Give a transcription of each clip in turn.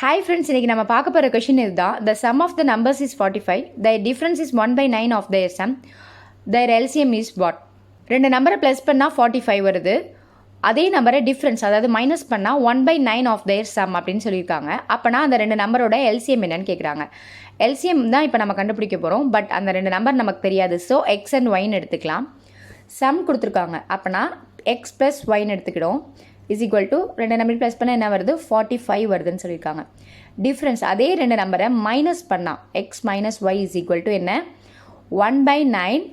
Hi friends, இன்னைக்கு நம்ம பார்க்க போகிற கொஷின் இதுதான். The sum of the numbers is 45. The difference is 1/9 of their sum. Their LCM is what? ரெண்டு நம்பரை ப்ளஸ் பண்ணால் 45 வருது. அதே நம்பரை டிஃப்ரென்ஸ் அதாவது மைனஸ் பண்ணால் 1/9 ஆஃப் their sum அப்படின்னு சொல்லியிருக்காங்க. அப்போனா அந்த ரெண்டு நம்பரோட எல்சிஎம் என்னன்னு கேட்குறாங்க. எல்சிஎம் தான் இப்போ நம்ம கண்டுபிடிக்க போகிறோம். பட் அந்த ரெண்டு நம்பர் நமக்கு தெரியாது. ஸோ எக்ஸ் அண்ட் ஒய்ன்னு எடுத்துக்கலாம். சம் கொடுத்துருக்காங்க. அப்போனா எக்ஸ் ப்ளஸ் ஒய்ன்னு எடுத்துக்கிடும். இஸ் ஈக்குவல் டு ரெண்டு நம்பர் ப்ளஸ் பண்ணால் என்ன வருது 45 வருதுன்னு சொல்லியிருக்காங்க. டிஃப்ரென்ஸ் அதே ரெண்டு நம்பரை மைனஸ் பண்ணால் X minus Y is equal to என்ன 1/9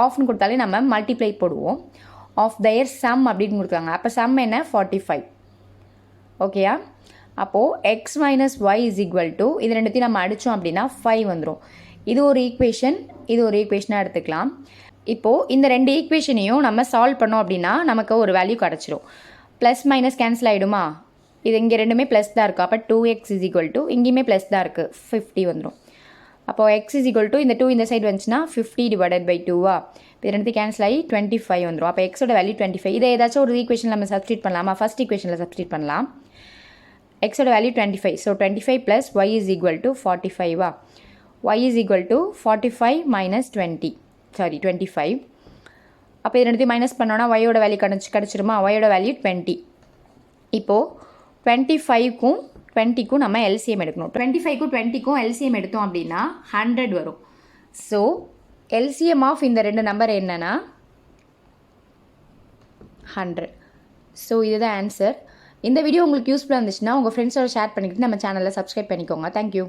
ஆஃப்னு கொடுத்தாலே நம்ம மல்டிப்ளை போடுவோம். ஆஃப் தயர் சம் அப்படின்னு கொடுக்குறாங்க. அப்போ சம் என்ன 45. ஓகேயா? அப்போது X minus Y is equal to இது ரெண்டுத்தையும் நம்ம அடித்தோம் அப்படின்னா 5 வந்துடும். இது ஒரு ஈக்குவேஷன், இது ஒரு ஈக்குவேஷனாக எடுத்துக்கலாம். இப்போது இந்த ரெண்டு ஈக்குவேஷனையும் நம்ம சால்வ் பண்ணோம் அப்படின்னா நமக்கு ஒரு வேல்யூ கிடச்சிரும். ப்ளஸ் மைனஸ் கேன்சல் ஆகிடுமா? இது இங்கே ரெண்டுமே ப்ளஸ் தான் இருக்குது. அப்போ 2x இஸ் ஈக்குவல் டு இங்கேயுமே ப்ளஸ் தான் இருக்குது 50 வந்துடும். அப்போது எக்ஸ் இஸ் ஈக்குவல் டு இந்த 2 இந்த சைடு வந்துச்சுன்னா 50 டிவைடட் பை 2வா? இது ரெண்டு கேன்சல் ஆகி 25 வந்துடும். அப்போ எக்ஸோட வேல்யூ 25. இதை ஏதாச்சும் ஒரு ஈக்குவேஷன் நம்ம சப்ஸ்டியூட் பண்ணலாமா? ஃபஸ்ட் ஈக்குவேஷனில் சப்ஸ்டியூட் பண்ணலாம். எக்ஸோட value 25. So 25 plus y is equal to 45வா? Y is equal to 45 minus 25. அப்போ இது ரெண்டுத்தையும் மைனஸ் பண்ணோன்னா ஒய்யோட வேல்யூ கிடச்சிருமா? ஒய்யோட வேல்யூ 20. இப்போது 25க்கும் 20க்கும் நம்ம எல்சிஎம் எடுக்கணும். 25க்கும் 20க்கும் எல்சிஎம் எடுத்தோம் அப்படின்னா 100 வரும். ஸோ எல்சிஎம் ஆஃப் இந்த ரெண்டு நம்பர் என்னன்னா 100. ஸோ இதுதான் ஆன்சர். இந்த வீடியோ உங்களுக்கு யூஸ்ஃபுல்லாக இருந்துச்சுன்னா உங்கள் ஃப்ரெண்ட்ஸோட ஷேர் பண்ணிக்கிட்டு நம்ம சேனலில் சப்ஸ்கிரைப் பண்ணிக்கோங்க. தேங்க்யூ.